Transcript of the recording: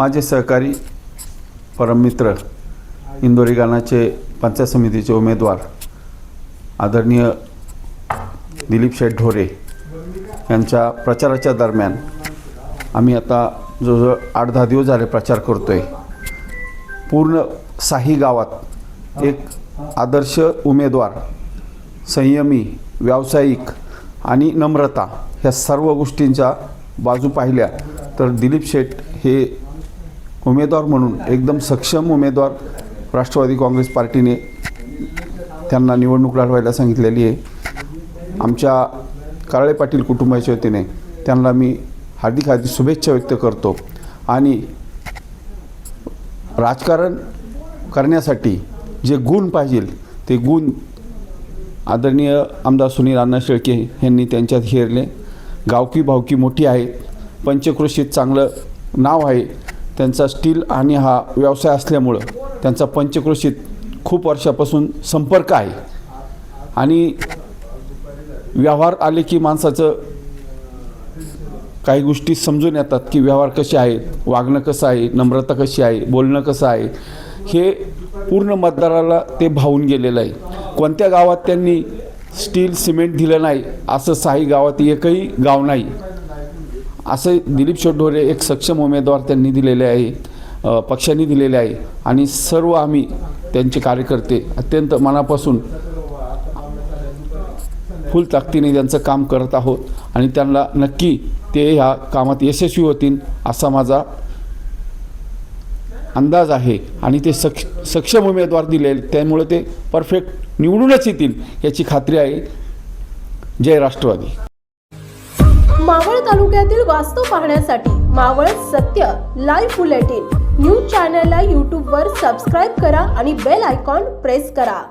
माझे सहकारी परममित्र इंदोरी गानाचे पंचायत समितीचे उमेदवार आदरणीय दिलीप शेठ ढोरे यांच्या प्रचाराच्या दरम्यान आम्ही आता जवळजवळ 8-10 दिवस झाले प्रचार करतोय। पूर्ण साही गावात एक आदर्श उमेदवार, संयमी, व्यावसायिक आणि नम्रता ह्या सर्व गोष्टींच्या बाजू पाहिल्या तर दिलीप शेठ हे उमेदवार म्हणून एकदम सक्षम उमेदवार राष्ट्रवादी काँग्रेस पार्टीने त्यांना निवडणूक लढवायला सांगितलेली आहे। आमच्या काळे पाटील कुटुंबाच्या वतीने त्यांना मी हार्दिक शुभेच्छा व्यक्त करतो आणि राजकारण करण्यासाठी जे गुण पाहिजे ते गुण आदरणीय आमदार सुनील अण्णा शेळके यांनी त्यांच्यात हेरले। गावकी भावकी मोठी आहे, पंचक्रोशीत चांगलं नाव आहे, त्यांचा स्टील आणि हा व्यवसाय असल्यामुळं त्यांचा पंचक्रोशीत खूप वर्षापासून संपर्क आहे आणि व्यवहार आले की माणसाचं काही गोष्टी समजून येतात की व्यवहार कसे आहेत, वागणं कसं आहे, नम्रता कशी आहे, बोलणं कसं आहे, हे पूर्ण मतदाराला ते भावून गेलेलं आहे। कोणत्या गावात त्यांनी स्टील सिमेंट दिलं नाही असं साही गावात एकही गाव नाही। असं दिलीप शेठ ढोरे एक सक्षम उमेदवार त्यांनी दिलेले आहे, पक्षांनी दिलेले आहे आणि सर्व आम्ही त्यांचे कार्यकर्ते अत्यंत मनापासून फुल ताकदीने त्यांचं काम करत आहोत आणि त्यांना नक्की ते ह्या कामात यशस्वी होतील असा माझा अंदाज आहे आणि ते सक्षम उमेदवार दिले त्यामुळे ते परफेक्ट निवडूनच येतील याची खात्री आहे। जय राष्ट्रवादी। मावळ तालुक्यातील वास्तव पाहण्यासाठी मावळ सत्य लाईव्ह बुलेटिन न्यूज चॅनलला YouTube वर सबस्क्राईब करा आणि बेल आयकॉन प्रेस करा।